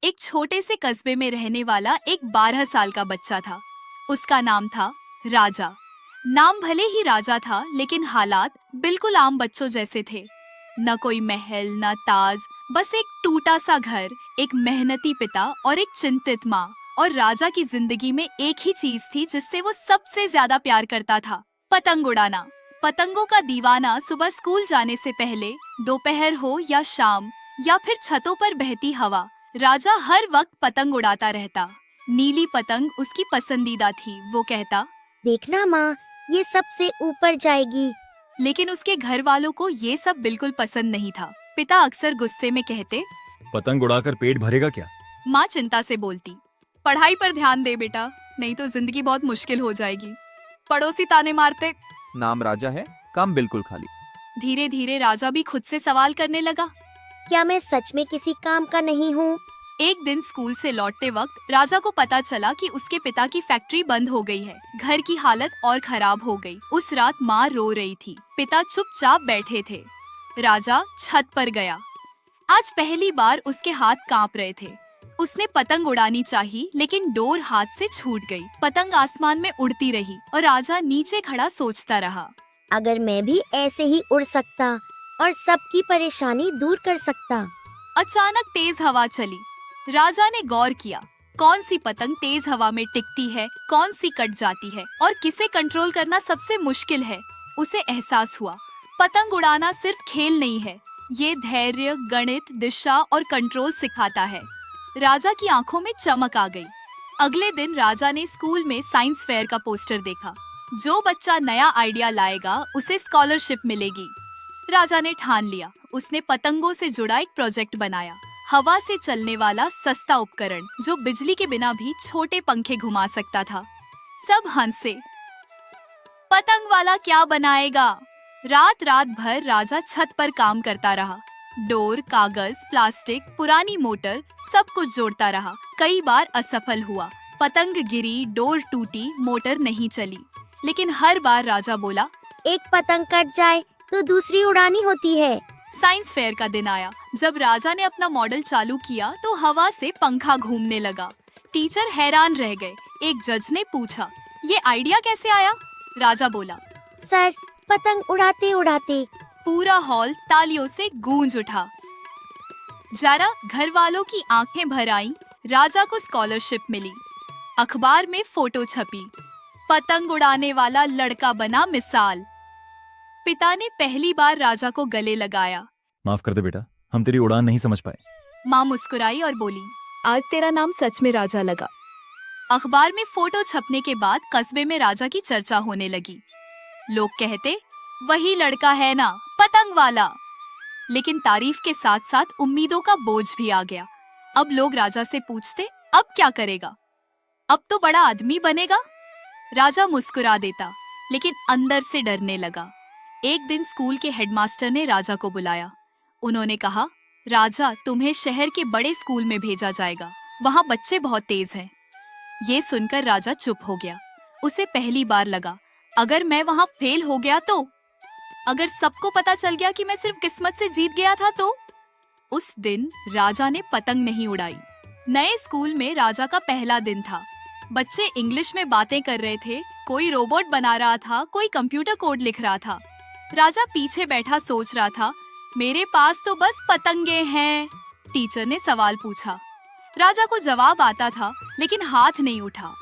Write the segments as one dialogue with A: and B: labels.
A: एक छोटे से कस्बे में रहने वाला एक 12 साल का बच्चा था। उसका नाम था राजा। नाम भले ही राजा था, लेकिन हालात बिल्कुल आम बच्चों जैसे थे। न कोई महल, न ताज, बस एक टूटा सा घर, एक मेहनती पिता और एक चिंतित माँ। और राजा की जिंदगी में एक ही चीज थी जिससे वो सबसे ज्यादा प्यार करता था, पतंग उड़ाना। पतंगों का दीवाना सुबह स्कूल जाने से पहले, दोपहर हो या शाम, या फिर छतों पर बहती हवा, राजा हर वक्त पतंग उड़ाता रहता। नीली पतंग उसकी पसंदीदा थी। वो कहता,
B: देखना माँ, ये सबसे ऊपर जाएगी।
A: लेकिन उसके घर वालों को ये सब बिल्कुल पसंद नहीं था। पिता अक्सर गुस्से में कहते,
C: पतंग उड़ाकर पेट भरेगा क्या?
A: माँ चिंता से बोलती, पढ़ाई पर ध्यान दे बेटा, नहीं तो जिंदगी बहुत मुश्किल हो जाएगी। पड़ोसी ताने मारते।
D: नाम राजा है, काम बिल्कुल खाली।
A: धीरे धीरे राजा भी खुद से सवाल करने लगा।
B: क्या मैं सच में किसी काम का नहीं हूँ?
A: एक दिन स्कूल से लौटते वक्त राजा को पता चला कि उसके पिता की फैक्ट्री बंद हो गई है। घर की हालत और खराब हो गई। उस रात माँ रो रही थी, पिता चुपचाप बैठे थे। राजा छत पर गया। आज पहली बार उसके हाथ कांप रहे थे। उसने पतंग उड़ानी चाही, लेकिन डोर हाथ से छूट गई। पतंग आसमान में उड़ती रही और राजा नीचे खड़ा सोचता रहा।
B: अगर मैं भी ऐसे ही उड़ सकता और सबकी परेशानी दूर कर सकता।
A: अचानक तेज हवा चली। राजा ने गौर किया, कौन सी पतंग तेज हवा में टिकती है, कौन सी कट जाती है और किसे कंट्रोल करना सबसे मुश्किल है। उसे एहसास हुआ, पतंग उड़ाना सिर्फ खेल नहीं है, ये धैर्य, गणित, दिशा और कंट्रोल सिखाता है। राजा की आंखों में चमक आ गई। अगले दिन राजा ने स्कूल में साइंस फेयर का पोस्टर देखा। जो बच्चा नया आइडिया लाएगा उसे स्कॉलरशिप मिलेगी। राजा ने ठान लिया। उसने पतंगों से जुड़ा एक प्रोजेक्ट बनाया, हवा से चलने वाला सस्ता उपकरण जो बिजली के बिना भी छोटे पंखे घुमा सकता था। सब हंसे। पतंग वाला क्या बनाएगा? रात रात भर राजा छत पर काम करता रहा। डोर, कागज, प्लास्टिक, पुरानी मोटर, सब कुछ जोड़ता रहा। कई बार असफल हुआ, पतंग गिरी, डोर टूटी, मोटर नहीं चली। लेकिन हर बार राजा बोला,
B: एक पतंग कट जाए तो दूसरी उड़ानी होती है।
A: साइंस फेयर का दिन आया। जब राजा ने अपना मॉडल चालू किया तो हवा से पंखा घूमने लगा। टीचर हैरान रह गए। एक जज ने पूछा, ये आइडिया कैसे आया? राजा बोला,
B: सर, पतंग उड़ाते उड़ाते।
A: पूरा हॉल तालियों से गूंज उठा। जरा घर वालों की आंखें भर आईं। राजा को स्कॉलरशिप मिली। अखबार में फोटो छपी, पतंग उड़ाने वाला लड़का बना मिसाल। पिता ने पहली बार राजा को गले लगाया।
C: माफ कर दे बेटा, हम तेरी उड़ान नहीं समझ पाए।
A: माँ मुस्कुराई और बोली, आज तेरा नाम सच में राजा लगा। अखबार में फोटो छपने के बाद कस्बे में राजा की चर्चा होने लगी। लोग कहते, वही लड़का है ना, पतंग वाला। लेकिन तारीफ के साथ साथ उम्मीदों का बोझ भी आ गया। अब लोग राजा से पूछते, अब क्या करेगा? अब तो बड़ा आदमी बनेगा। राजा मुस्कुरा देता, लेकिन अंदर से डरने लगा। एक दिन स्कूल के हेडमास्टर ने राजा को बुलाया। उन्होंने कहा, राजा, तुम्हें शहर के बड़े स्कूल में भेजा जाएगा, वहाँ बच्चे बहुत तेज हैं। ये सुनकर राजा चुप हो गया। उसे पहली बार लगा, अगर मैं वहाँ फेल हो गया तो? अगर सबको पता चल गया कि मैं सिर्फ किस्मत से जीत गया था तो? उस दिन राजा ने पतंग नहीं उड़ाई। नए स्कूल में राजा का पहला दिन था। बच्चे इंग्लिश में बातें कर रहे थे, कोई रोबोट बना रहा था, कोई कंप्यूटर कोड लिख रहा था। राजा पीछे बैठा सोच रहा था, मेरे पास तो बस पतंगे हैं। टीचर ने सवाल पूछा। राजा को जवाब आता था, लेकिन हाथ नहीं उठा।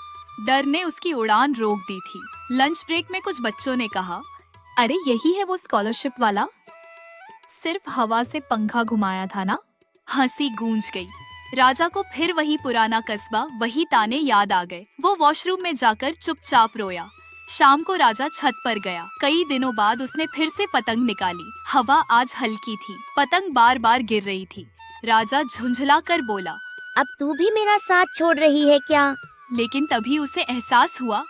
A: डर ने उसकी उड़ान रोक दी थी। लंच ब्रेक में कुछ बच्चों ने कहा, अरे यही है वो स्कॉलरशिप वाला, सिर्फ हवा से पंखा घुमाया था ना। हंसी गूंज गई। राजा को फिर वही पुराना कस्बा, वही ताने याद आ गए। वो वॉशरूम में जाकर चुपचाप रोया। शाम को राजा छत पर गया। कई दिनों बाद उसने फिर से पतंग निकाली। हवा आज हल्की थी, पतंग बार बार गिर रही थी। राजा झुंझला कर बोला,
B: अब तू भी मेरा साथ छोड़ रही है क्या?
A: लेकिन तभी उसे एहसास हुआ,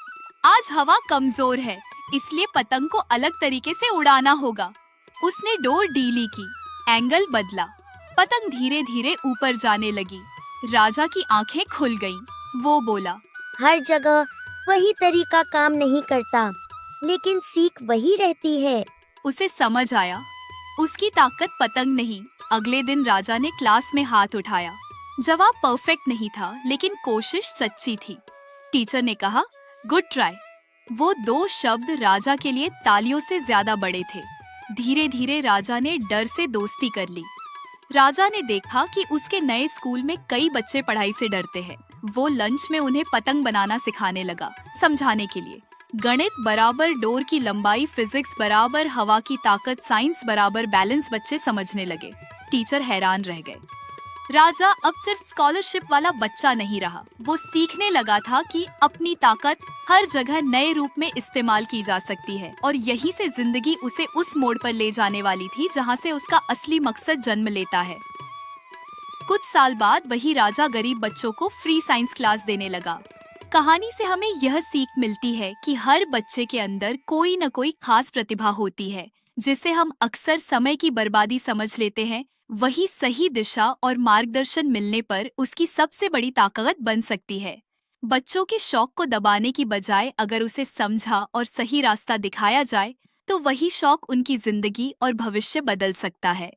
A: आज हवा कमजोर है, इसलिए पतंग को अलग तरीके से उड़ाना होगा। उसने डोर ढीली की, एंगल बदला, पतंग धीरे धीरे ऊपर जाने लगी। राजा की आंखें खुल गईं। वो बोला,
B: हर जगह वही तरीका काम नहीं करता, लेकिन सीख वही रहती है।
A: उसे समझ आया, उसकी ताकत पतंग नहीं। अगले दिन राजा ने क्लास में हाथ उठाया। जवाब परफेक्ट नहीं था, लेकिन कोशिश सच्ची थी। टीचर ने कहा, गुड ट्राई। वो 2 शब्द राजा के लिए तालियों से ज्यादा बड़े थे। धीरे धीरे राजा ने डर से दोस्ती कर ली। राजा ने देखा कि उसके नए स्कूल में कई बच्चे पढ़ाई से डरते हैं। वो लंच में उन्हें पतंग बनाना सिखाने लगा, समझाने के लिए। गणित बराबर डोर की लंबाई, फिजिक्स बराबर हवा की ताकत, साइंस बराबर बैलेंस बच्चे समझने लगे। टीचर हैरान रह गए। राजा अब सिर्फ स्कॉलरशिप वाला बच्चा नहीं रहा। वो सीखने लगा था कि अपनी ताकत हर जगह नए रूप में इस्तेमाल की जा सकती है, और यहीं से जिंदगी उसे उस मोड़ पर ले जाने वाली थी जहां से उसका असली मकसद जन्म लेता है। कुछ साल बाद वही राजा गरीब बच्चों को फ्री साइंस क्लास देने लगा। कहानी से हमें यह सीख मिलती है कि हर बच्चे के अंदर कोई न कोई खास प्रतिभा होती है, जिसे हम अक्सर समय की बर्बादी समझ लेते हैं। वही सही दिशा और मार्गदर्शन मिलने पर उसकी सबसे बड़ी ताकत बन सकती है। बच्चों के शौक को दबाने की बजाय अगर उसे समझा और सही रास्ता दिखाया जाए, तो वही शौक उनकी जिंदगी और भविष्य बदल सकता है।